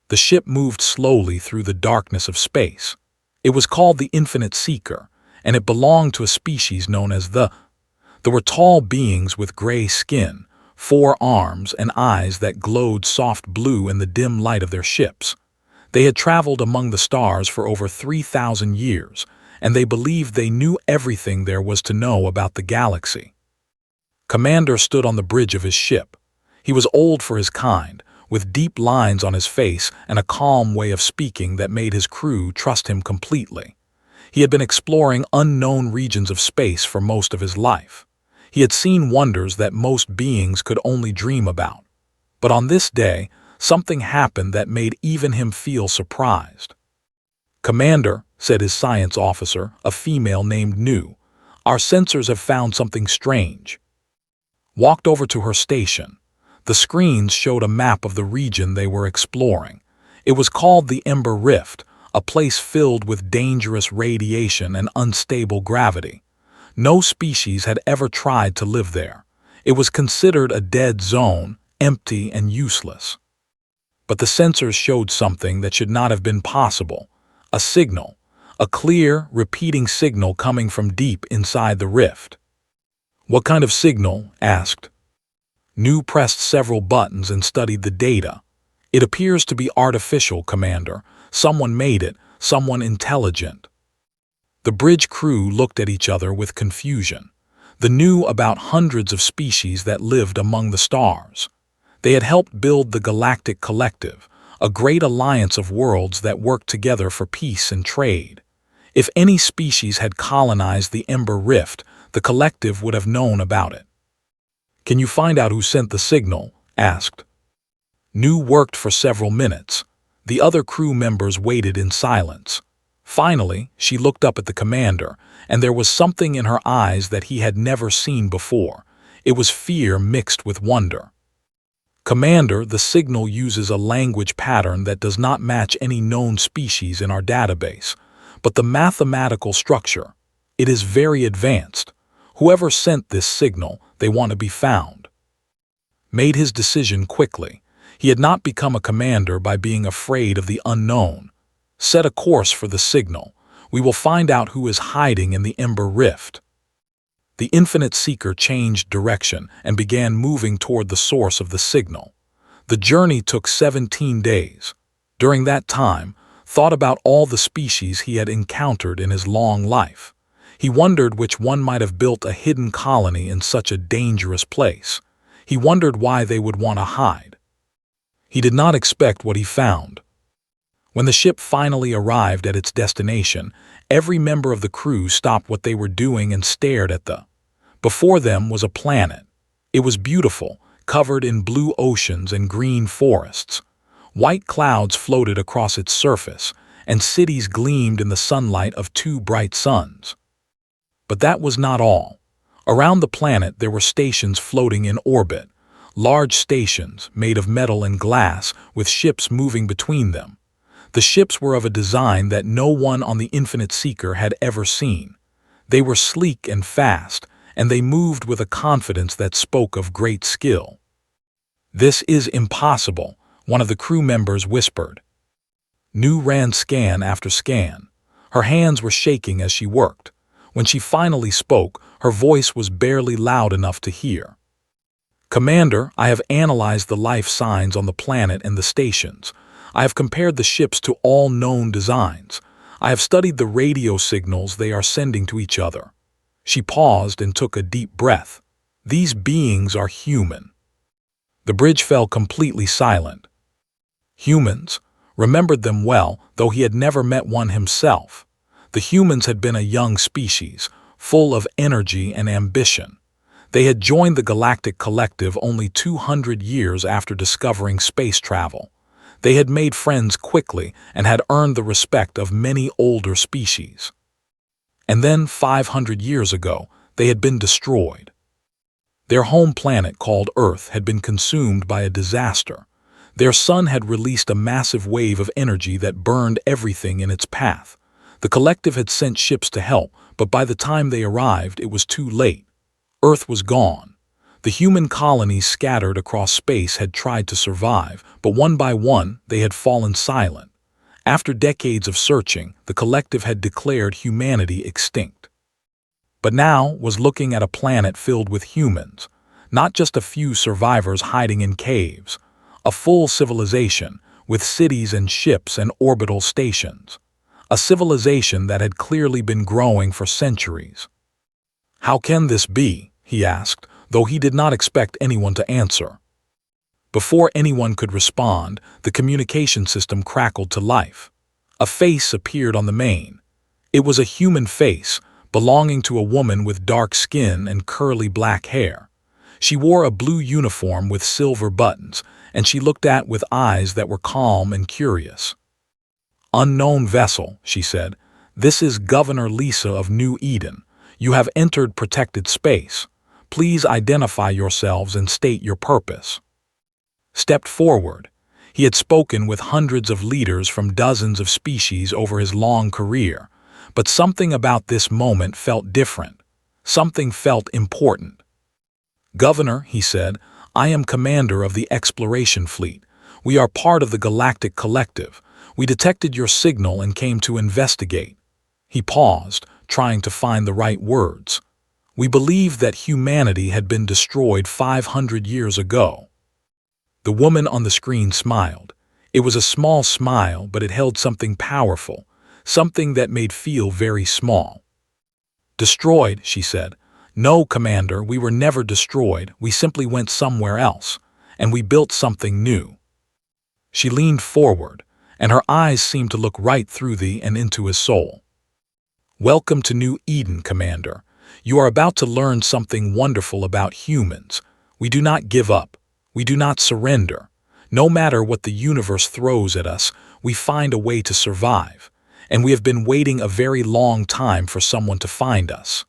The ship moved slowly through the darkness of space. It was called the Infinite Seeker, and it belonged to a species known as the. There were tall beings with gray skin, 4 arms, and eyes that glowed soft blue in the dim light of their ships. They had traveled among the stars for over 3,000 years, and they believed they knew everything there was to know about the galaxy. Commander stood on the bridge of his ship. He was old for his kind, with deep lines on his face and a calm way of speaking that made his crew trust him completely. He had been exploring unknown regions of space for most of his life. He had seen wonders that most beings could only dream about. But on this day, something happened that made even him feel surprised. "Commander," said his science officer, a female named Nu, "our sensors have found something strange." Walked over to her station. The screens showed a map of the region they were exploring. It was called the Ember Rift, a place filled with dangerous radiation and unstable gravity. No species had ever tried to live there. It was considered a dead zone, empty and useless. But the sensors showed something that should not have been possible. A signal. A clear, repeating signal coming from deep inside the rift. "What kind of signal?" asked. Nu pressed several buttons and studied the data. "It appears to be artificial, Commander. Someone made it, someone intelligent." The bridge crew looked at each other with confusion. They knew about hundreds of species that lived among the stars. They had helped build the Galactic Collective, a great alliance of worlds that worked together for peace and trade. If any species had colonized the Ember Rift, the Collective would have known about it. "Can you find out who sent the signal?" asked. Nu worked for several minutes. The other crew members waited in silence. Finally, she looked up at the commander, and there was something in her eyes that he had never seen before. It was fear mixed with wonder. "Commander, the signal uses a language pattern that does not match any known species in our database. But the mathematical structure, it is very advanced. Whoever sent this signal, they want to be found." Made his decision quickly. He had not become a commander by being afraid of the unknown. "Set a course for the signal. We will find out who is hiding in the Ember Rift." The Infinite Seeker changed direction and began moving toward the source of the signal. The journey took 17 days. During that time, thought about all the species he had encountered in his long life. He wondered which one might have built a hidden colony in such a dangerous place. He wondered why they would want to hide. He did not expect what he found. When the ship finally arrived at its destination, every member of the crew stopped what they were doing and stared at the. Before them was a planet. It was beautiful, covered in blue oceans and green forests. White clouds floated across its surface, and cities gleamed in the sunlight of 2 bright suns. But that was not all. Around the planet there were stations floating in orbit, large stations made of metal and glass with ships moving between them. The ships were of a design that no one on the Infinite Seeker had ever seen. They were sleek and fast, and they moved with a confidence that spoke of great skill. "This is impossible," one of the crew members whispered. Nu ran scan after scan. Her hands were shaking as she worked. When she finally spoke, her voice was barely loud enough to hear. "Commander, I have analyzed the life signs on the planet and the stations. I have compared the ships to all known designs. I have studied the radio signals they are sending to each other." She paused and took a deep breath. "These beings are human." The bridge fell completely silent. Humans remembered them well, though he had never met one himself. The humans had been a young species, full of energy and ambition. They had joined the Galactic Collective only 200 years after discovering space travel. They had made friends quickly and had earned the respect of many older species. And then, 500 years ago, they had been destroyed. Their home planet called Earth had been consumed by a disaster. Their sun had released a massive wave of energy that burned everything in its path. The collective had sent ships to help, but by the time they arrived, it was too late. Earth was gone. The human colonies scattered across space had tried to survive, but one by one they had fallen silent. After decades of searching, the collective had declared humanity extinct. But now was looking at a planet filled with humans, not just a few survivors hiding in caves, a full civilization with cities and ships and orbital stations. A civilization that had clearly been growing for centuries. "How can this be?" he asked, though he did not expect anyone to answer. Before anyone could respond, the communication system crackled to life. A face appeared on the main. It was a human face, belonging to a woman with dark skin and curly black hair. She wore a blue uniform with silver buttons, and she looked at with eyes that were calm and curious. "Unknown vessel," she said. "This is Governor Lisa of New Eden. You have entered protected space. Please identify yourselves and state your purpose." Stepped forward. He had spoken with hundreds of leaders from dozens of species over his long career, but something about this moment felt different. Something felt important. "Governor," he said, "I am commander of the exploration fleet. We are part of the Galactic Collective. We detected your signal and came to investigate." He paused, trying to find the right words. "We believed that humanity had been destroyed 500 years ago." The woman on the screen smiled. It was a small smile, but it held something powerful, something that made feel very small. "Destroyed," she said. "No, Commander, we were never destroyed. We simply went somewhere else, and we built something new." She leaned forward, and her eyes seemed to look right through thee and into his soul. "Welcome to New Eden, Commander. You are about to learn something wonderful about humans. We do not give up. We do not surrender. No matter what the universe throws at us, we find a way to survive, and we have been waiting a very long time for someone to find us."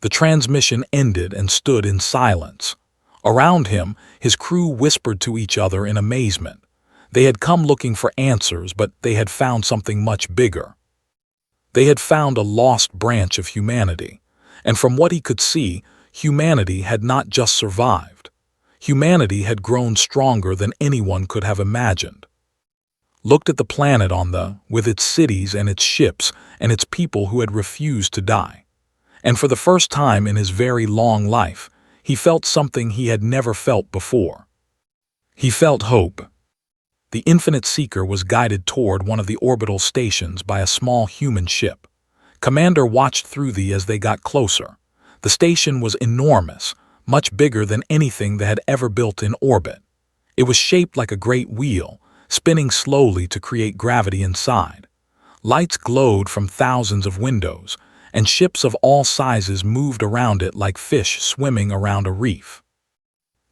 The transmission ended and stood in silence. Around him, his crew whispered to each other in amazement. They had come looking for answers, but they had found something much bigger. They had found a lost branch of humanity, and from what he could see, humanity had not just survived. Humanity had grown stronger than anyone could have imagined. Looked at the planet with its cities and its ships and its people who had refused to die. And for the first time in his very long life, he felt something he had never felt before. He felt hope. The Infinite Seeker was guided toward one of the orbital stations by a small human ship. Commander watched through as they got closer. The station was enormous, much bigger than anything they had ever built in orbit. It was shaped like a great wheel, spinning slowly to create gravity inside. Lights glowed from thousands of windows, and ships of all sizes moved around it like fish swimming around a reef.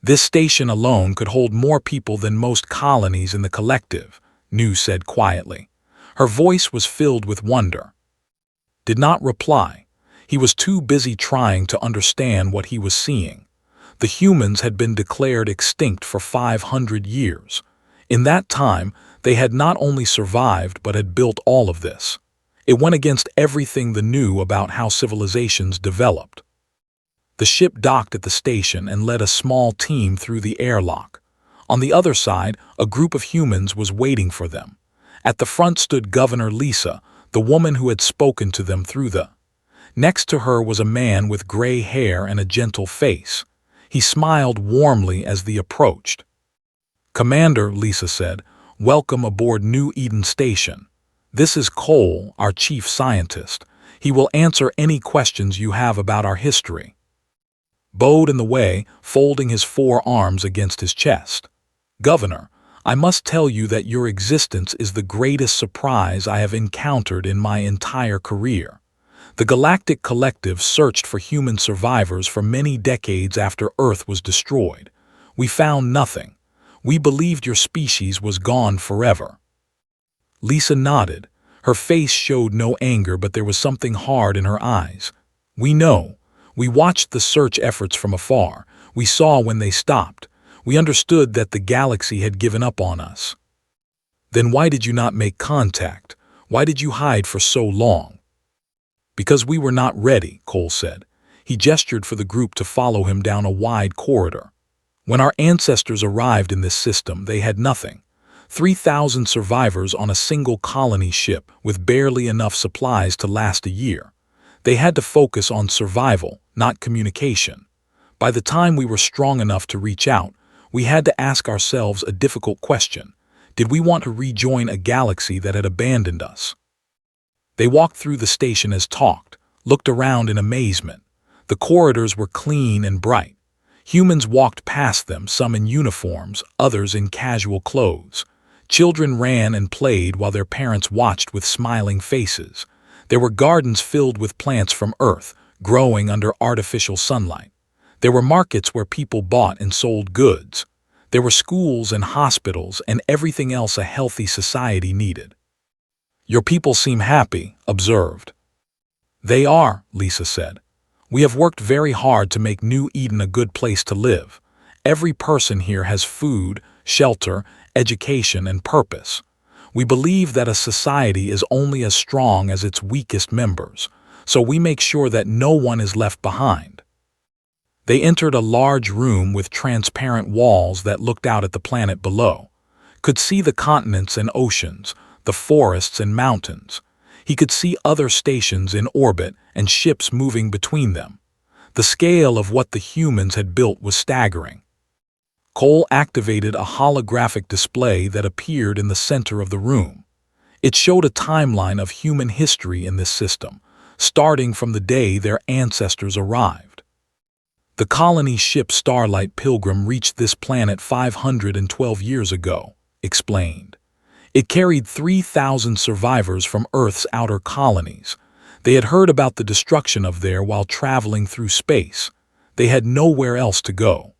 "This station alone could hold more people than most colonies in the collective," Nu said quietly. Her voice was filled with wonder. Did not reply. He was too busy trying to understand what he was seeing. The humans had been declared extinct for 500 years. In that time, they had not only survived but had built all of this. It went against everything they knew about how civilizations developed. The ship docked at the station and led a small team through the airlock. On the other side, a group of humans was waiting for them. At the front stood Governor Lisa, the woman who had spoken to them through the. Next to her was a man with gray hair and a gentle face. He smiled warmly as they approached. "Commander," Lisa said, "welcome aboard New Eden Station. This is Cole, our chief scientist. He will answer any questions you have about our history." Bowed in the way, folding his forearms against his chest. "Governor, I must tell you that your existence is the greatest surprise I have encountered in my entire career. The Galactic Collective searched for human survivors for many decades after Earth was destroyed. We found nothing. We believed your species was gone forever." Lisa nodded. Her face showed no anger, but there was something hard in her eyes. "We know. We watched the search efforts from afar. We saw when they stopped. We understood that the galaxy had given up on us." "Then why did you not make contact? Why did you hide for so long?" "Because we were not ready," Cole said. He gestured for the group to follow him down a wide corridor. When our ancestors arrived in this system, they had nothing. 3,000 survivors on a single colony ship with barely enough supplies to last a year. They had to focus on survival, not communication. By the time we were strong enough to reach out, we had to ask ourselves a difficult question. Did we want to rejoin a galaxy that had abandoned us? They walked through the station as talked, looked around in amazement. The corridors were clean and bright. Humans walked past them, some in uniforms, others in casual clothes. Children ran and played while their parents watched with smiling faces. There were gardens filled with plants from Earth, growing under artificial sunlight. There were markets where people bought and sold goods. There were schools and hospitals and everything else a healthy society needed. "Your people seem happy," observed. "They are," Lisa said. "We have worked very hard to make New Eden a good place to live. Every person here has food, shelter, education, and purpose. We believe that a society is only as strong as its weakest members, so we make sure that no one is left behind." They entered a large room with transparent walls that looked out at the planet below. Could see the continents and oceans, the forests and mountains. He could see other stations in orbit and ships moving between them. The scale of what the humans had built was staggering. Cole activated a holographic display that appeared in the center of the room. It showed a timeline of human history in this system, starting from the day their ancestors arrived. The colony ship Starlight Pilgrim reached this planet 512 years ago, explained. It carried 3,000 survivors from Earth's outer colonies. They had heard about the destruction of there while traveling through space. They had nowhere else to go.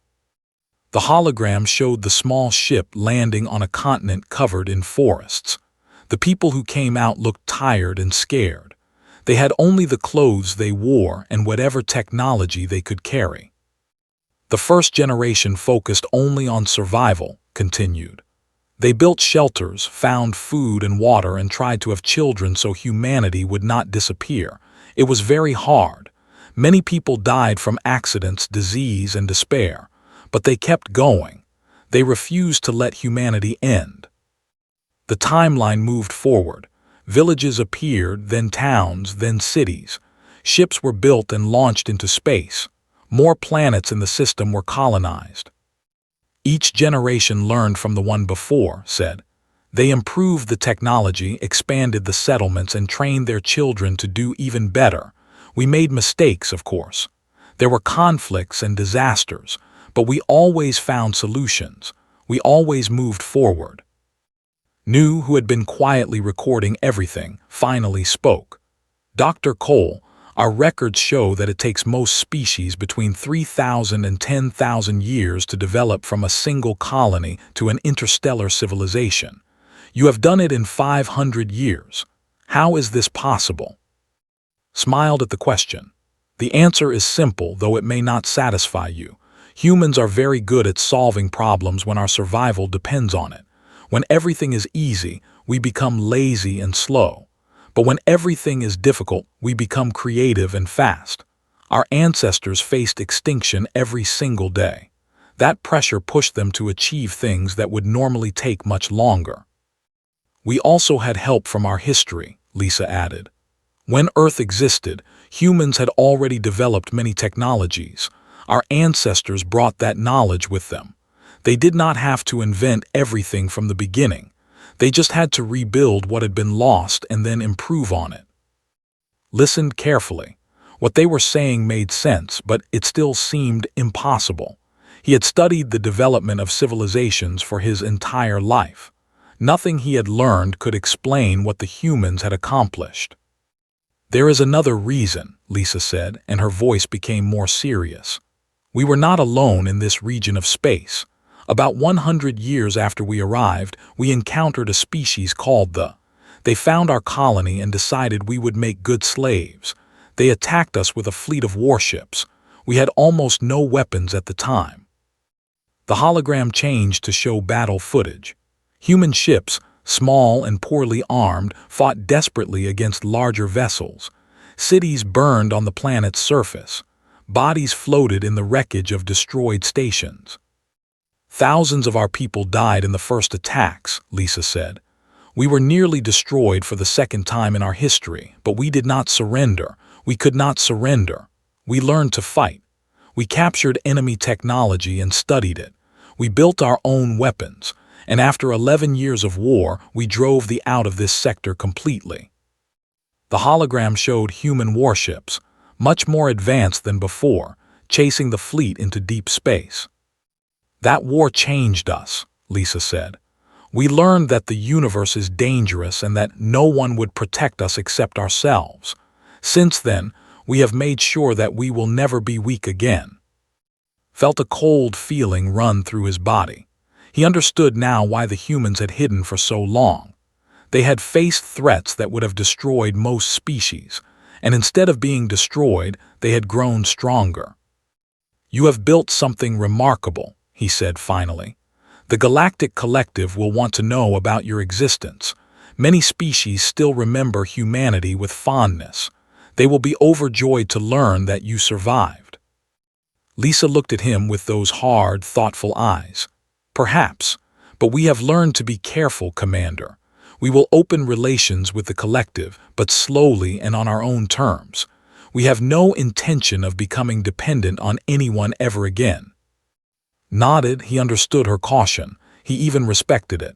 The hologram showed the small ship landing on a continent covered in forests. The people who came out looked tired and scared. They had only the clothes they wore and whatever technology they could carry. "The first generation focused only on survival," continued. "They built shelters, found food and water, and tried to have children so humanity would not disappear. It was very hard. Many people died from accidents, disease, and despair. But they kept going. They refused to let humanity end." The timeline moved forward. Villages appeared, then towns, then cities. Ships were built and launched into space. More planets in the system were colonized. "Each generation learned from the one before," said. "They improved the technology, expanded the settlements, and trained their children to do even better. We made mistakes, of course. There were conflicts and disasters, but we always found solutions. We always moved forward." New, who had been quietly recording everything, finally spoke. "Dr. Cole, our records show that it takes most species between 3,000 and 10,000 years to develop from a single colony to an interstellar civilization. You have done it in 500 years. How is this possible?" Smiled at the question. "The answer is simple, though it may not satisfy you. Humans are very good at solving problems when our survival depends on it. When everything is easy, we become lazy and slow. But when everything is difficult, we become creative and fast. Our ancestors faced extinction every single day. That pressure pushed them to achieve things that would normally take much longer. We also had help from our history," Lisa added. "When Earth existed, humans had already developed many technologies. Our ancestors brought that knowledge with them. They did not have to invent everything from the beginning. They just had to rebuild what had been lost and then improve on it." Listened carefully. What they were saying made sense, but it still seemed impossible. He had studied the development of civilizations for his entire life. Nothing he had learned could explain what the humans had accomplished. "There is another reason," Lisa said, and her voice became more serious. "We were not alone in this region of space. About 100 years after we arrived, we encountered a species called the. They found our colony and decided we would make good slaves. They attacked us with a fleet of warships. We had almost no weapons at the time." The hologram changed to show battle footage. Human ships, small and poorly armed, fought desperately against larger vessels. Cities burned on the planet's surface. Bodies floated in the wreckage of destroyed stations. Thousands of our people died in the first attacks, Lisa said. We were nearly destroyed for the second time in our history, but we did not surrender. We could not surrender. We learned to fight. We captured enemy technology and studied it. We built our own weapons, and after 11 years of war, we drove the out of this sector completely. The hologram showed human warships, much more advanced than before, chasing the fleet into deep space. That war changed us, Lisa said. We learned that the universe is dangerous and that no one would protect us except ourselves. Since then, we have made sure that we will never be weak again. Felt a cold feeling run through his body. He understood now why the humans had hidden for so long. They had faced threats that would have destroyed most species, and instead of being destroyed, they had grown stronger. You have built something remarkable, he said finally. The Galactic Collective will want to know about your existence. Many species still remember humanity with fondness. They will be overjoyed to learn that you survived. Lisa looked at him with those hard, thoughtful eyes. Perhaps, but we have learned to be careful, Commander. We will open relations with the Collective, but slowly and on our own terms. We have no intention of becoming dependent on anyone ever again. Nodded, he understood her caution. He even respected it.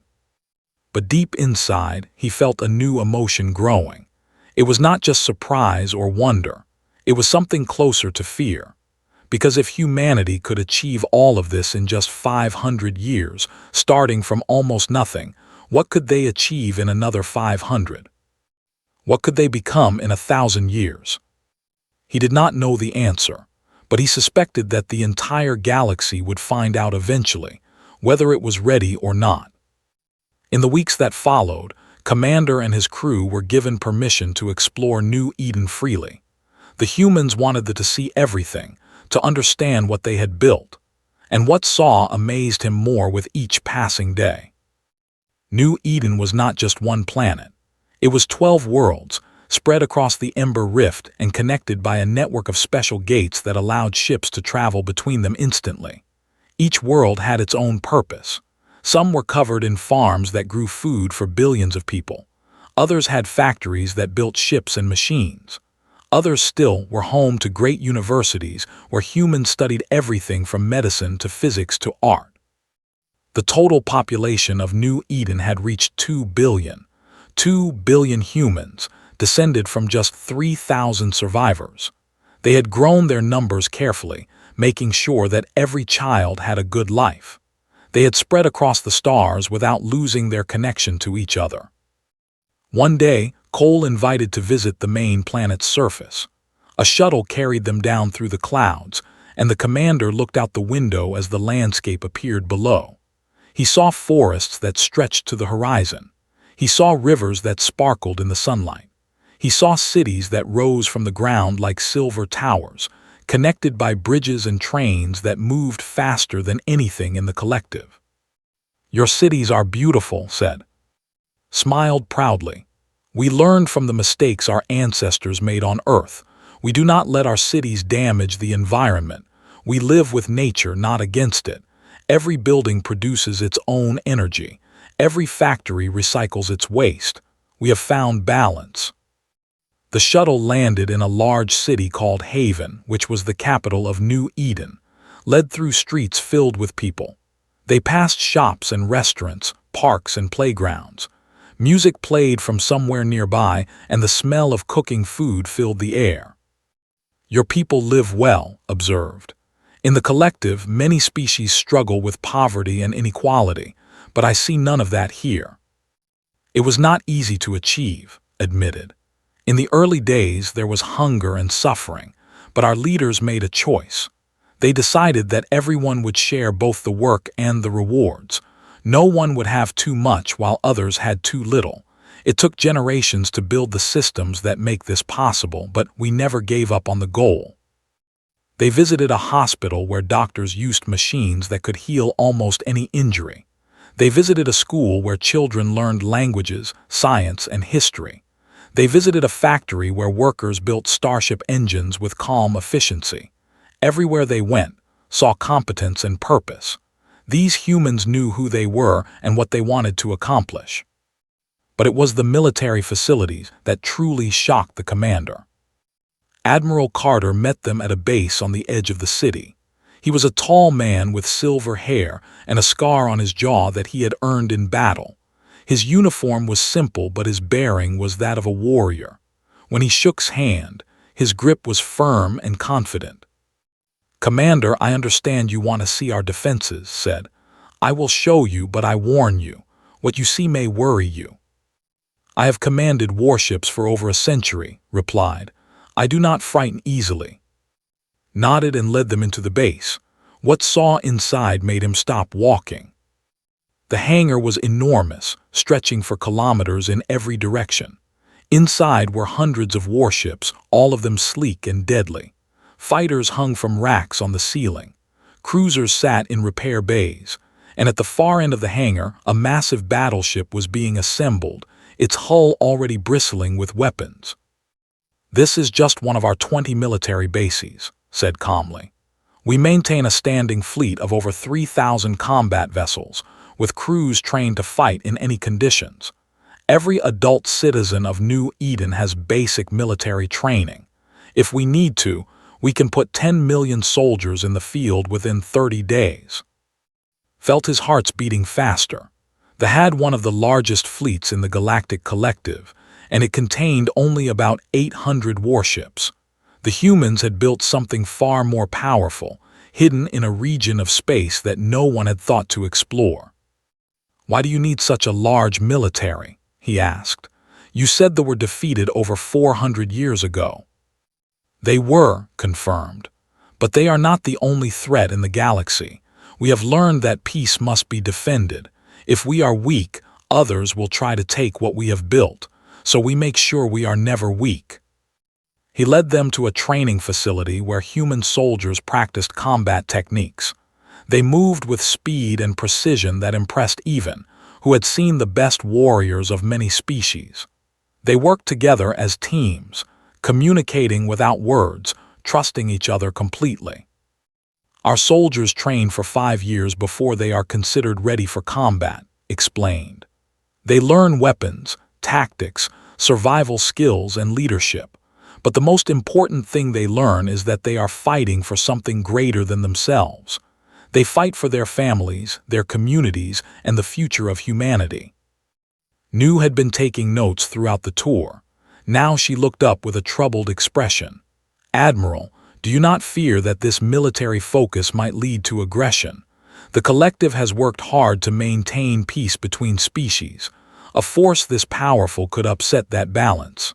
But deep inside, he felt a new emotion growing. It was not just surprise or wonder. It was something closer to fear. Because if humanity could achieve all of this in just 500 years, starting from almost nothing, what could they achieve in another 500? What could they become in 1,000 years? He did not know the answer, but he suspected that the entire galaxy would find out eventually, whether it was ready or not. In the weeks that followed, Commander and his crew were given permission to explore New Eden freely. The humans wanted to see everything, to understand what they had built, and what saw amazed him more with each passing day. New Eden was not just one planet. It was 12 worlds, spread across the Ember Rift and connected by a network of special gates that allowed ships to travel between them instantly. Each world had its own purpose. Some were covered in farms that grew food for billions of people. Others had factories that built ships and machines. Others still were home to great universities where humans studied everything from medicine to physics to art. The total population of New Eden had reached 2 billion. 2 billion humans, descended from just 3,000 survivors. They had grown their numbers carefully, making sure that every child had a good life. They had spread across the stars without losing their connection to each other. One day, Cole invited to visit the main planet's surface. A shuttle carried them down through the clouds, and the commander looked out the window as the landscape appeared below. He saw forests that stretched to the horizon. He saw rivers that sparkled in the sunlight. He saw cities that rose from the ground like silver towers, connected by bridges and trains that moved faster than anything in the collective. "Your cities are beautiful," said. Smiled proudly. "We learned from the mistakes our ancestors made on Earth. We do not let our cities damage the environment. We live with nature, not against it. Every building produces its own energy. Every factory recycles its waste. We have found balance." The shuttle landed in a large city called Haven, which was the capital of New Eden, led through streets filled with people. They passed shops and restaurants, parks and playgrounds. Music played from somewhere nearby, and the smell of cooking food filled the air. "Your people live well," observed. "In the collective, many species struggle with poverty and inequality, but I see none of that here." "It was not easy to achieve," admitted. "In the early days, there was hunger and suffering, but our leaders made a choice. They decided that everyone would share both the work and the rewards. No one would have too much while others had too little. It took generations to build the systems that make this possible, but we never gave up on the goal." They visited a hospital where doctors used machines that could heal almost any injury. They visited a school where children learned languages, science, and history. They visited a factory where workers built starship engines with calm efficiency. Everywhere they went, saw competence and purpose. These humans knew who they were and what they wanted to accomplish. But it was the military facilities that truly shocked the commander. Admiral Carter met them at a base on the edge of the city. He was a tall man with silver hair and a scar on his jaw that he had earned in battle. His uniform was simple, but his bearing was that of a warrior. When he shook hand, his grip was firm and confident. "Commander, I understand you want to see our defenses," said. "I will show you, but I warn you, what you see may worry you." "I have commanded warships for over a century," replied. "I do not frighten easily." Nodded and led them into the base. What saw inside made him stop walking. The hangar was enormous, stretching for kilometers in every direction. Inside were hundreds of warships, all of them sleek and deadly. Fighters hung from racks on the ceiling. Cruisers sat in repair bays. And at the far end of the hangar, a massive battleship was being assembled, its hull already bristling with weapons. "This is just one of our 20 military bases," said calmly. "We maintain a standing fleet of over 3,000 combat vessels, with crews trained to fight in any conditions. Every adult citizen of New Eden has basic military training. If we need to, we can put 10 million soldiers in the field within 30 days. Felt his heart's beating faster. They had one of the largest fleets in the Galactic Collective, and it contained only about 800 warships. The humans had built something far more powerful, hidden in a region of space that no one had thought to explore. "Why do you need such a large military?" he asked. "You said they were defeated over 400 years ago." "They were," confirmed. "But they are not the only threat in the galaxy. We have learned that peace must be defended. If we are weak, others will try to take what we have built, so we make sure we are never weak." He led them to a training facility where human soldiers practiced combat techniques. They moved with speed and precision that impressed Even, who had seen the best warriors of many species. They worked together as teams, communicating without words, trusting each other completely. "Our soldiers train for 5 years before they are considered ready for combat," explained. "They learn weapons, tactics, survival skills, and leadership. But the most important thing they learn is that they are fighting for something greater than themselves. They fight for their families, their communities, and the future of humanity." New had been taking notes throughout the tour. Now she looked up with a troubled expression. "Admiral, do you not fear that this military focus might lead to aggression? The collective has worked hard to maintain peace between species. A force this powerful could upset that balance."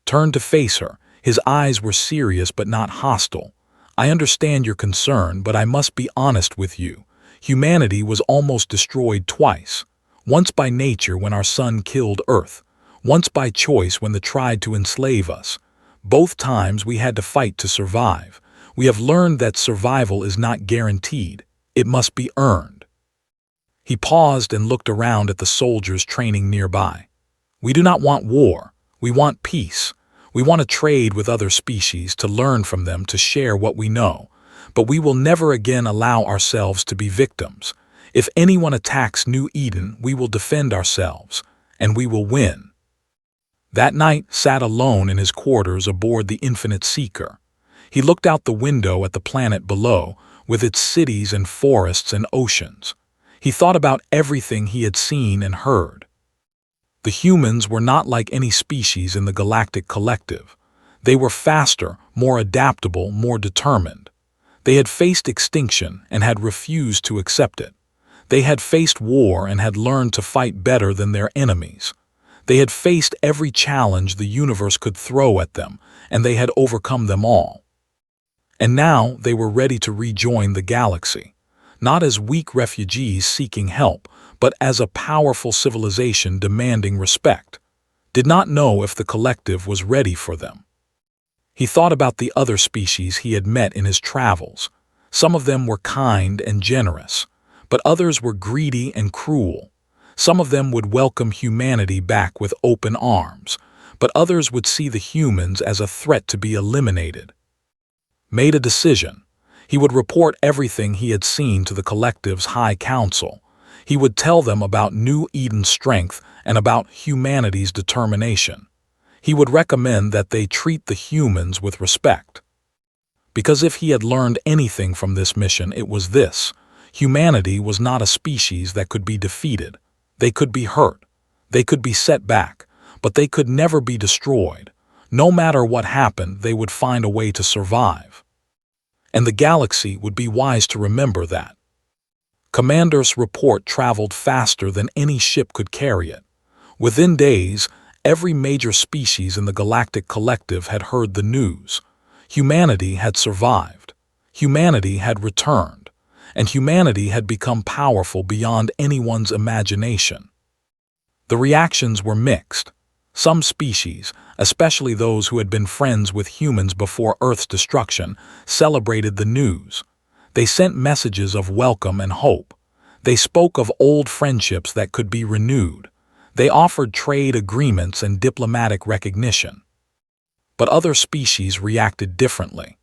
Turned to face her. His eyes were serious but not hostile. "I understand your concern, but I must be honest with you. Humanity was almost destroyed twice. Once by nature when our sun killed Earth. Once by choice when they tried to enslave us. Both times we had to fight to survive. We have learned that survival is not guaranteed. It must be earned." He paused and looked around at the soldiers training nearby. "We do not want war. We want peace. We want to trade with other species, to learn from them, to share what we know. But we will never again allow ourselves to be victims. If anyone attacks New Eden, we will defend ourselves, and we will win." That night sat alone in his quarters aboard the Infinite Seeker. He looked out the window at the planet below, with its cities and forests and oceans. He thought about everything he had seen and heard. The humans were not like any species in the Galactic Collective. They were faster, more adaptable, more determined. They had faced extinction and had refused to accept it. They had faced war and had learned to fight better than their enemies. They had faced every challenge the universe could throw at them, and they had overcome them all. And now they were ready to rejoin the galaxy, not as weak refugees seeking help, but as a powerful civilization demanding respect. Did not know if the collective was ready for them. He thought about the other species he had met in his travels. Some of them were kind and generous, but others were greedy and cruel. Some of them would welcome humanity back with open arms, but others would see the humans as a threat to be eliminated. made a decision. He would report everything he had seen to the collective's High Council. He would tell them about New Eden's strength and about humanity's determination. He would recommend that they treat the humans with respect. Because if he had learned anything from this mission, it was this: humanity was not a species that could be defeated. They could be hurt. They could be set back, but they could never be destroyed. No matter what happened, they would find a way to survive. And the galaxy would be wise to remember that. Commander's report traveled faster than any ship could carry it. Within days, every major species in the Galactic Collective had heard the news. Humanity had survived. Humanity had returned. And humanity had become powerful beyond anyone's imagination. The reactions were mixed. Some species, especially those who had been friends with humans before Earth's destruction, celebrated the news. They sent messages of welcome and hope. They spoke of old friendships that could be renewed. They offered trade agreements and diplomatic recognition. But other species reacted differently.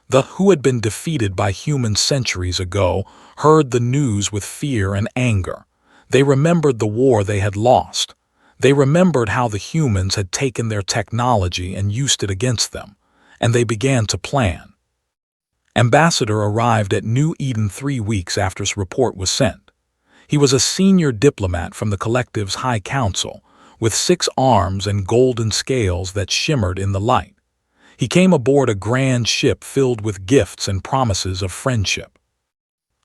The who had been defeated by humans centuries ago heard the news with fear and anger. They remembered the war they had lost. They remembered how the humans had taken their technology and used it against them, and they began to plan. Ambassador arrived at New Eden 3 weeks after his report was sent. He was a senior diplomat from the Collective's High Council, with 6 arms and golden scales that shimmered in the light. He came aboard a grand ship filled with gifts and promises of friendship.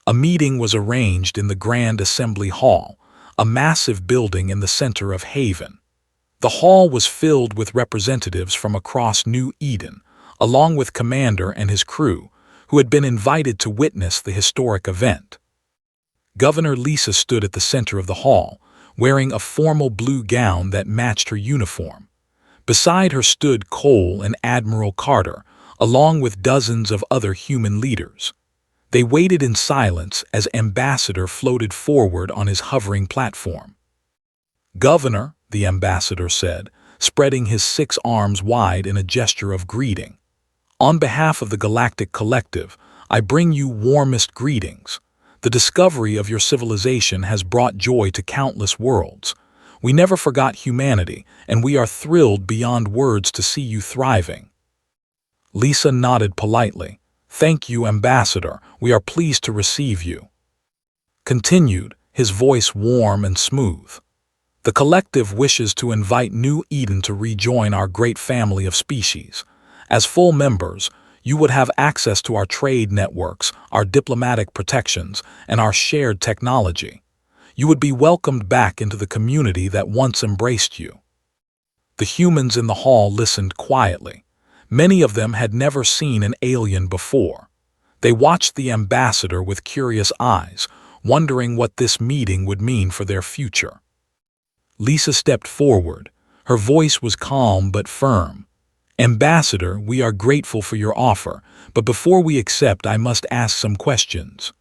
A meeting was arranged in the Grand Assembly Hall, a massive building in the center of Haven. The hall was filled with representatives from across New Eden, along with Commander and his crew, who had been invited to witness the historic event. Governor Lisa stood at the center of the hall, wearing a formal blue gown that matched her uniform. Beside her stood Cole and Admiral Carter, along with dozens of other human leaders. They waited in silence as Ambassador floated forward on his hovering platform. "Governor," the ambassador said, spreading his 6 arms wide in a gesture of greeting. "On behalf of the Galactic Collective, I bring you warmest greetings. The discovery of your civilization has brought joy to countless worlds. We never forgot humanity, and we are thrilled beyond words to see you thriving." Lisa nodded politely. "Thank you, Ambassador. We are pleased to receive you." Continued, his voice warm and smooth. "The Collective wishes to invite New Eden to rejoin our great family of species. As full members, you would have access to our trade networks, our diplomatic protections, and our shared technology. You would be welcomed back into the community that once embraced you." The humans in the hall listened quietly. Many of them had never seen an alien before. They watched the ambassador with curious eyes, wondering what this meeting would mean for their future. Lisa stepped forward. Her voice was calm but firm. "Ambassador, we are grateful for your offer, but before we accept, I must ask some questions."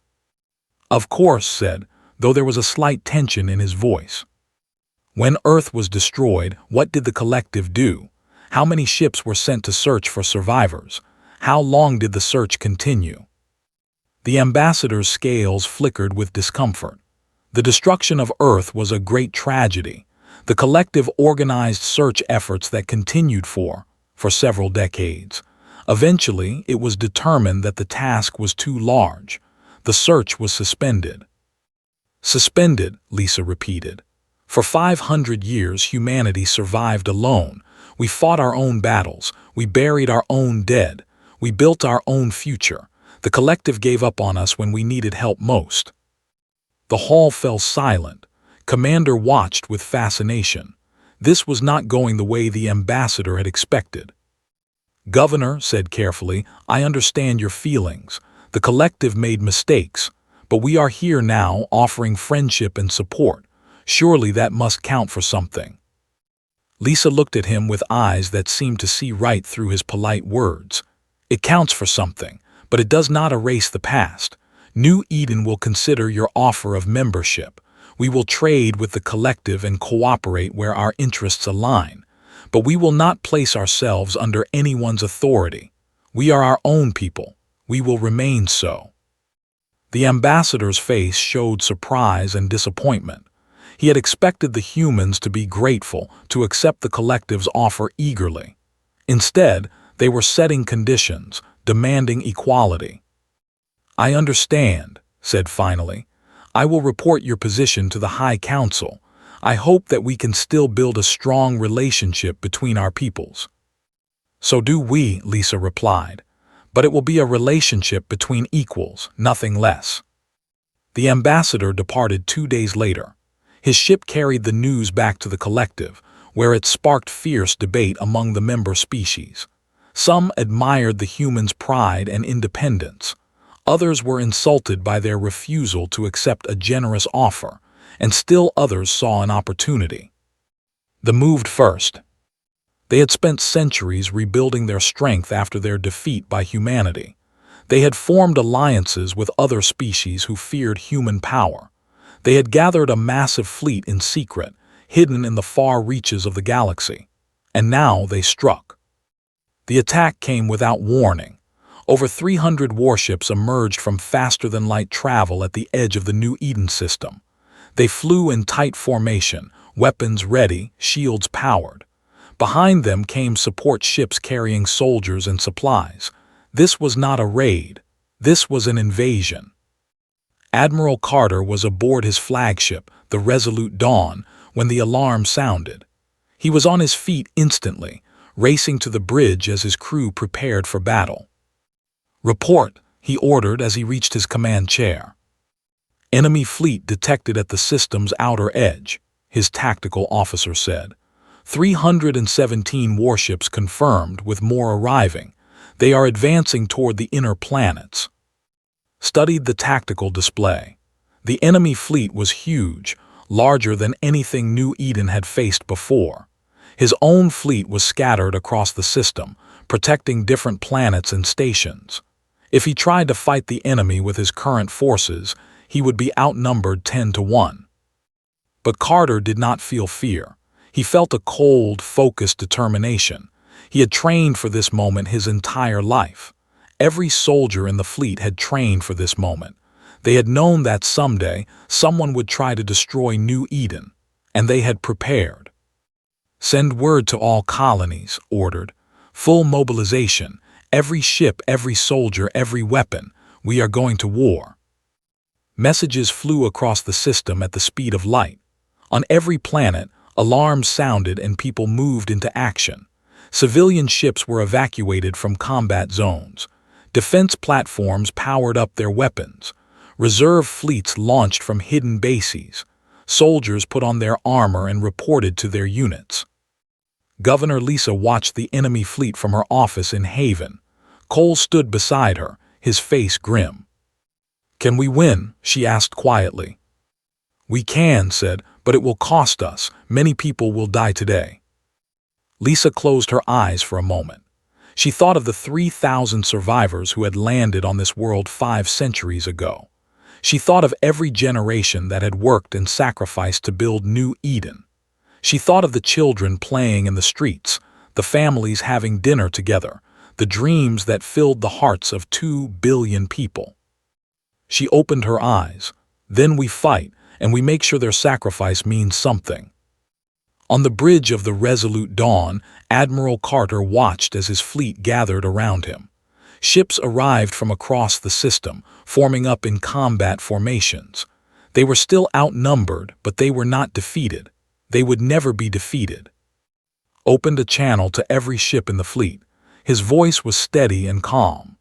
"Of course," said, though there was a slight tension in his voice. "When Earth was destroyed, what did the Collective do? How many ships were sent to search for survivors? How long did the search continue?" The ambassador's scales flickered with discomfort. The destruction of Earth was a great tragedy. The Collective organized search efforts that continued for several decades. Eventually, it was determined that the task was too large. The search was suspended. "Suspended," Lisa repeated. "For 500 years, humanity survived alone. We fought our own battles. We buried our own dead. We built our own future. The Collective gave up on us when we needed help most." The hall fell silent. Commander watched with fascination. This was not going the way the ambassador had expected. "Governor," said carefully, "I understand your feelings. The Collective made mistakes, but we are here now offering friendship and support. Surely that must count for something." Lisa looked at him with eyes that seemed to see right through his polite words. "It counts for something, but it does not erase the past. New Eden will consider your offer of membership. We will trade with the Collective and cooperate where our interests align. But we will not place ourselves under anyone's authority. We are our own people. We will remain so." The ambassador's face showed surprise and disappointment. He had expected the humans to be grateful, to accept the collective's offer eagerly. Instead, they were setting conditions, demanding equality. "I understand," said finally. "I will report your position to the High Council. I hope that we can still build a strong relationship between our peoples." "So do we," Lisa replied. "But it will be a relationship between equals, nothing less." The ambassador departed 2 days later. His ship carried the news back to the collective, where it sparked fierce debate among the member species. Some admired the humans' pride and independence. Others were insulted by their refusal to accept a generous offer, and still others saw an opportunity. The moved first. They had spent centuries rebuilding their strength after their defeat by humanity. They had formed alliances with other species who feared human power. They had gathered a massive fleet in secret, hidden in the far reaches of the galaxy. And now they struck. The attack came without warning. Over 300 warships emerged from faster-than-light travel at the edge of the New Eden system. They flew in tight formation, weapons ready, shields powered. Behind them came support ships carrying soldiers and supplies. This was not a raid. This was an invasion. Admiral Carter was aboard his flagship, the Resolute Dawn, when the alarm sounded. He was on his feet instantly, racing to the bridge as his crew prepared for battle. "Report," he ordered as he reached his command chair. "Enemy fleet detected at the system's outer edge," his tactical officer said. 317 warships confirmed, with more arriving. They are advancing toward the inner planets. Studied the tactical display. The enemy fleet was huge, larger than anything New Eden had faced before. His own fleet was scattered across the system, protecting different planets and stations. If he tried to fight the enemy with his current forces, he would be outnumbered 10-1. But Carter did not feel fear. He felt a cold, focused determination. He had trained for this moment his entire life. Every soldier in the fleet had trained for this moment. They had known that someday someone would try to destroy New Eden, and they had prepared. "Send word to all colonies," ordered. "Full mobilization. Every ship, every soldier, every weapon. We are going to war." Messages flew across the system at the speed of light. On every planet, alarms sounded and people moved into action. Civilian ships were evacuated from combat zones. Defense platforms powered up their weapons. Reserve fleets launched from hidden bases. Soldiers put on their armor and reported to their units. Governor Lisa watched the enemy fleet from her office in Haven. Cole stood beside her, his face grim. "Can we win?" she asked quietly. "We can," said, "but it will cost us. Many people will die today." Lisa closed her eyes for a moment. She thought of the 3,000 survivors who had landed on this world 5 centuries ago. She thought of every generation that had worked and sacrificed to build New Eden. She thought of the children playing in the streets, the families having dinner together, the dreams that filled the hearts of 2 billion people. She opened her eyes. "Then we fight, and we make sure their sacrifice means something." On the bridge of the Resolute Dawn, Admiral Carter watched as his fleet gathered around him. Ships arrived from across the system, forming up in combat formations. They were still outnumbered, but they were not defeated. They would never be defeated. Opened a channel to every ship in the fleet. His voice was steady and calm.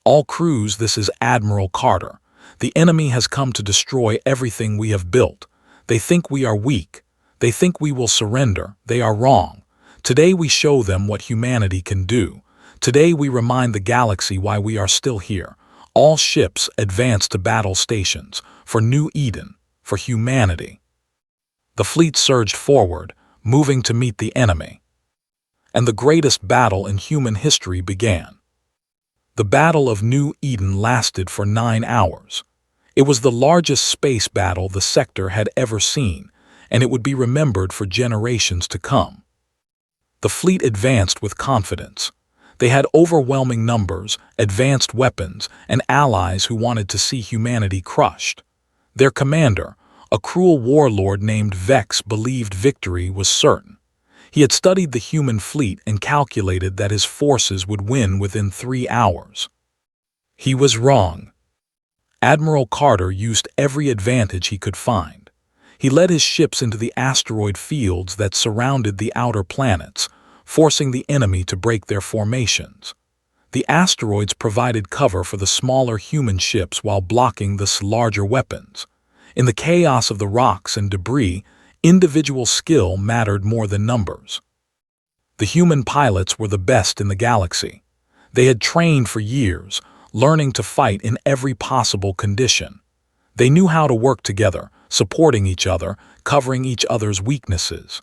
"All crews, this is Admiral Carter. The enemy has come to destroy everything we have built. They think we are weak. They think we will surrender. They are wrong. Today we show them what humanity can do. Today we remind the galaxy why we are still here. All ships advance to battle stations, for New Eden, for humanity." The fleet surged forward, moving to meet the enemy. And the greatest battle in human history began. The Battle of New Eden lasted for 9 hours. It was the largest space battle the sector had ever seen, and it would be remembered for generations to come. The fleet advanced with confidence. They had overwhelming numbers, advanced weapons, and allies who wanted to see humanity crushed. Their commander, a cruel warlord named Vex, believed victory was certain. He had studied the human fleet and calculated that his forces would win within 3 hours. He was wrong. Admiral Carter used every advantage he could find. He led his ships into the asteroid fields that surrounded the outer planets, forcing the enemy to break their formations. The asteroids provided cover for the smaller human ships while blocking the larger weapons. In the chaos of the rocks and debris, individual skill mattered more than numbers. The human pilots were the best in the galaxy. They had trained for years, learning to fight in every possible condition. They knew how to work together, supporting each other, covering each other's weaknesses.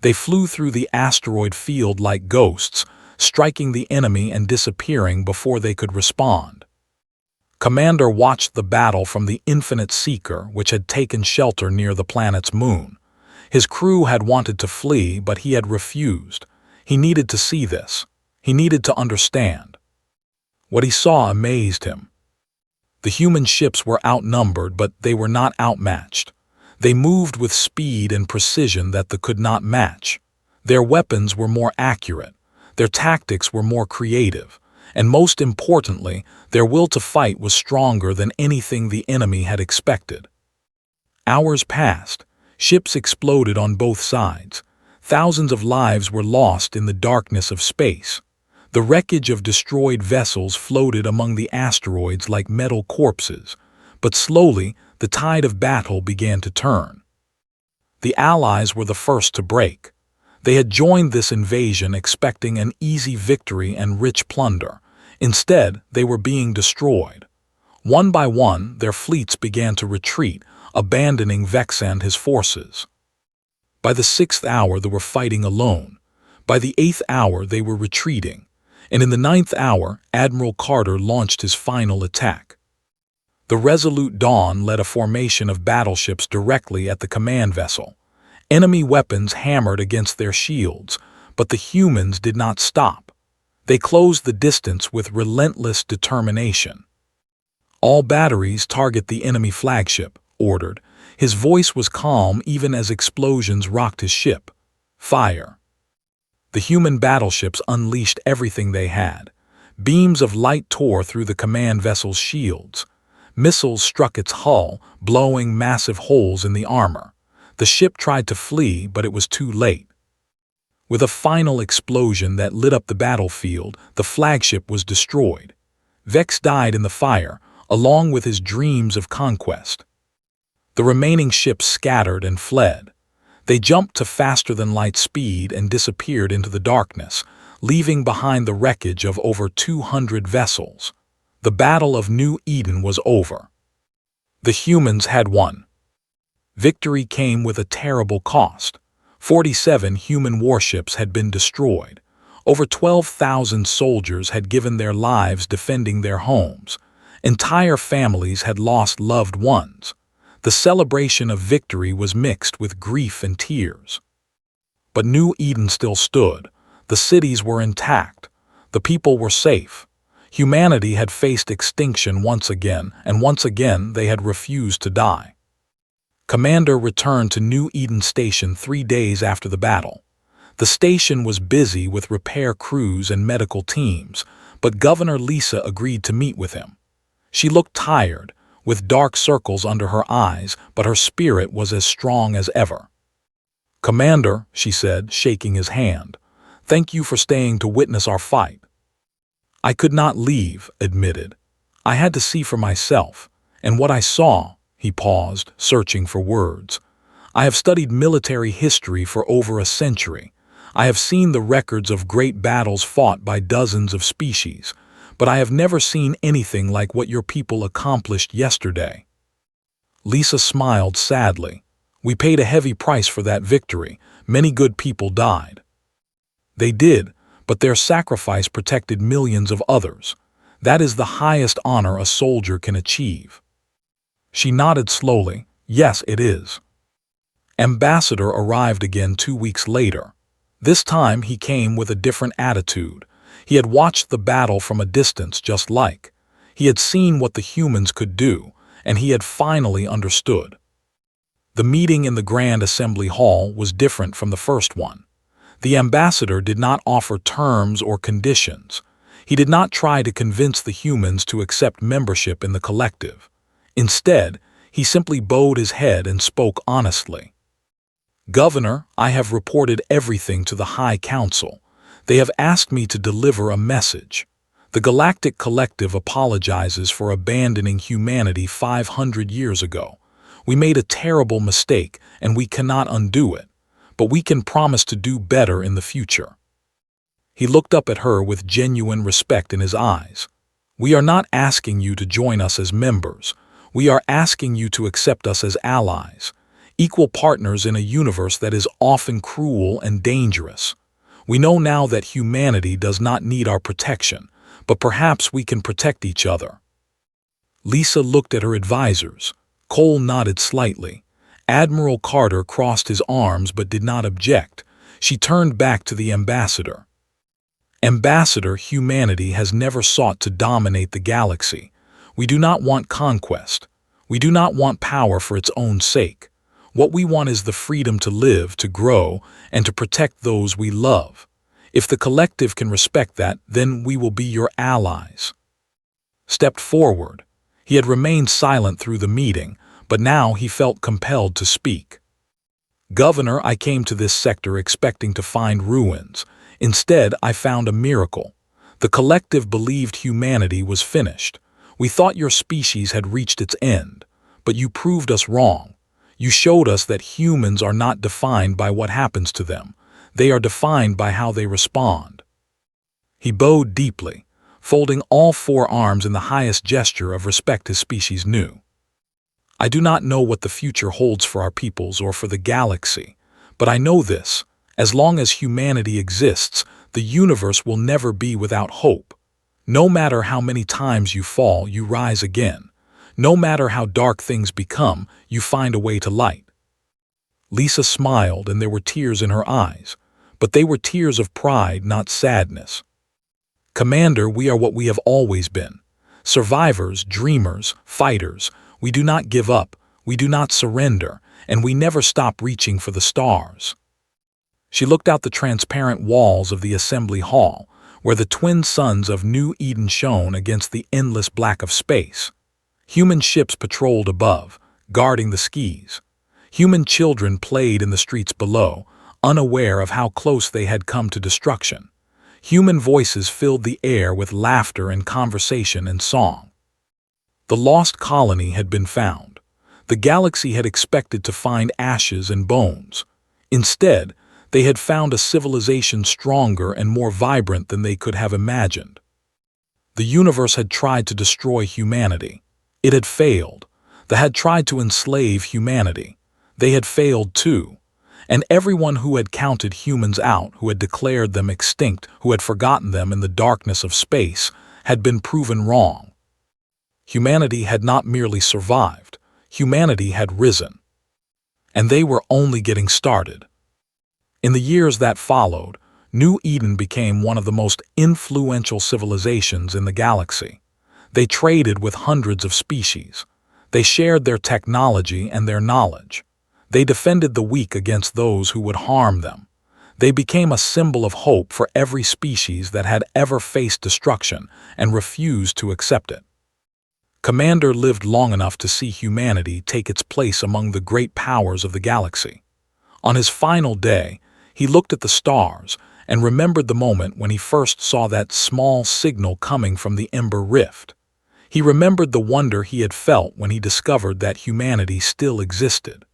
They flew through the asteroid field like ghosts, striking the enemy and disappearing before they could respond. Commander watched the battle from the Infinite Seeker, which had taken shelter near the planet's moon. His crew had wanted to flee, but he had refused. He needed to see this. He needed to understand. What he saw amazed him. The human ships were outnumbered, but they were not outmatched. They moved with speed and precision that they could not match. Their weapons were more accurate. Their tactics were more creative. And most importantly, their will to fight was stronger than anything the enemy had expected. Hours passed. Ships exploded on both sides. Thousands of lives were lost in the darkness of space. The wreckage of destroyed vessels floated among the asteroids like metal corpses, but slowly the tide of battle began to turn. The Allies were the first to break. They had joined this invasion expecting an easy victory and rich plunder. Instead, they were being destroyed. One by one, their fleets began to retreat, abandoning Vex and his forces. By the 6th hour, they were fighting alone. By the 8th hour, they were retreating. And in the 9th hour, Admiral Carter launched his final attack. The Resolute Dawn led a formation of battleships directly at the command vessel. Enemy weapons hammered against their shields, but the humans did not stop. They closed the distance with relentless determination. "All batteries target the enemy flagship," ordered. His voice was calm even as explosions rocked his ship. "Fire." The human battleships unleashed everything they had. Beams of light tore through the command vessel's shields. Missiles struck its hull, blowing massive holes in the armor. The ship tried to flee, but it was too late. With a final explosion that lit up the battlefield, the flagship was destroyed. Vex died in the fire, along with his dreams of conquest. The remaining ships scattered and fled. They jumped to faster-than-light speed and disappeared into the darkness, leaving behind the wreckage of over 200 vessels. The Battle of New Eden was over. The humans had won. Victory came with a terrible cost. 47 human warships had been destroyed. Over 12,000 soldiers had given their lives defending their homes. Entire families had lost loved ones. The celebration of victory was mixed with grief and tears. But New Eden still stood. The cities were intact. The people were safe. Humanity had faced extinction once again, and once again they had refused to die. Commander returned to New Eden Station 3 days after the battle. The station was busy with repair crews and medical teams, but Governor Lisa agreed to meet with him. She looked tired, with dark circles under her eyes, but her spirit was as strong as ever. "Commander," she said, shaking his hand, "thank you for staying to witness our fight." "I could not leave," admitted. "I had to see for myself, and what I saw," he paused, searching for words. "I have studied military history for over a century. I have seen the records of great battles fought by dozens of species, but I have never seen anything like what your people accomplished yesterday." Lisa smiled sadly. "We paid a heavy price for that victory. Many good people died." "They did, but their sacrifice protected millions of others. That is the highest honor a soldier can achieve." She nodded slowly. "Yes, it is." Ambassador arrived again 2 weeks later. This time he came with a different attitude. He had watched the battle from a distance just like. He had seen what the humans could do, and he had finally understood. The meeting in the Grand Assembly Hall was different from the first one. The ambassador did not offer terms or conditions. He did not try to convince the humans to accept membership in the collective. Instead, he simply bowed his head and spoke honestly. "Governor, I have reported everything to the High Council. They have asked me to deliver a message. The Galactic Collective apologizes for abandoning humanity 500 years ago. We made a terrible mistake, and we cannot undo it, but we can promise to do better in the future." He looked up at her with genuine respect in his eyes. "We are not asking you to join us as members. We are asking you to accept us as allies, equal partners in a universe that is often cruel and dangerous. We know now that humanity does not need our protection, but perhaps we can protect each other." Lisa looked at her advisors. Cole nodded slightly. Admiral Carter crossed his arms but did not object. She turned back to the ambassador. "Ambassador, humanity has never sought to dominate the galaxy. We do not want conquest. We do not want power for its own sake. What we want is the freedom to live, to grow, and to protect those we love. If the collective can respect that, then we will be your allies." Stepped forward. He had remained silent through the meeting, but now he felt compelled to speak. "Governor, I came to this sector expecting to find ruins. Instead, I found a miracle. The collective believed humanity was finished. We thought your species had reached its end, but you proved us wrong. You showed us that humans are not defined by what happens to them. They are defined by how they respond." He bowed deeply, folding all four arms in the highest gesture of respect his species knew. "I do not know what the future holds for our peoples or for the galaxy, but I know this: as long as humanity exists, the universe will never be without hope. No matter how many times you fall, you rise again. No matter how dark things become, you find a way to light." Lisa smiled, and there were tears in her eyes, but they were tears of pride, not sadness. "Commander, we are what we have always been. Survivors, dreamers, fighters. We do not give up, we do not surrender, and we never stop reaching for the stars." She looked out the transparent walls of the assembly hall, where the twin suns of New Eden shone against the endless black of space. Human ships patrolled above, guarding the skis. Human children played in the streets below, unaware of how close they had come to destruction. Human voices filled the air with laughter and conversation and song. The lost colony had been found. The galaxy had expected to find ashes and bones. Instead, they had found a civilization stronger and more vibrant than they could have imagined. The universe had tried to destroy humanity. It had failed. They had tried to enslave humanity. They had failed too. And everyone who had counted humans out, who had declared them extinct, who had forgotten them in the darkness of space, had been proven wrong. Humanity had not merely survived. Humanity had risen. And they were only getting started. In the years that followed, New Eden became one of the most influential civilizations in the galaxy. They traded with hundreds of species. They shared their technology and their knowledge. They defended the weak against those who would harm them. They became a symbol of hope for every species that had ever faced destruction and refused to accept it. Commander lived long enough to see humanity take its place among the great powers of the galaxy. On his final day, he looked at the stars and remembered the moment when he first saw that small signal coming from the Ember Rift. He remembered the wonder he had felt when he discovered that humanity still existed.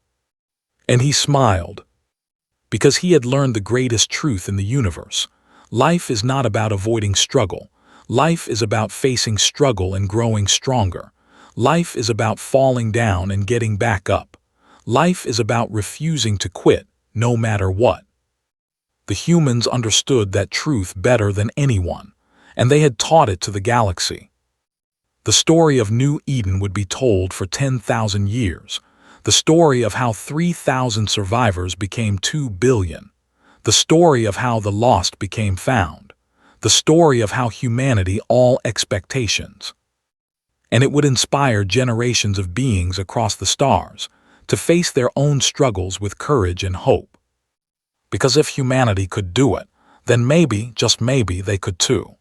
And he smiled, because he had learned the greatest truth in the universe. Life is not about avoiding struggle. Life is about facing struggle and growing stronger. Life is about falling down and getting back up. Life is about refusing to quit, no matter what. The humans understood that truth better than anyone, and they had taught it to the galaxy. The story of New Eden would be told for 10,000 years. The story of how 3,000 survivors became 2 billion. The story of how the lost became found. the story of how humanity all expectations. And it would inspire generations of beings across the stars to face their own struggles with courage and hope. Because if humanity could do it, then maybe, just maybe, they could too.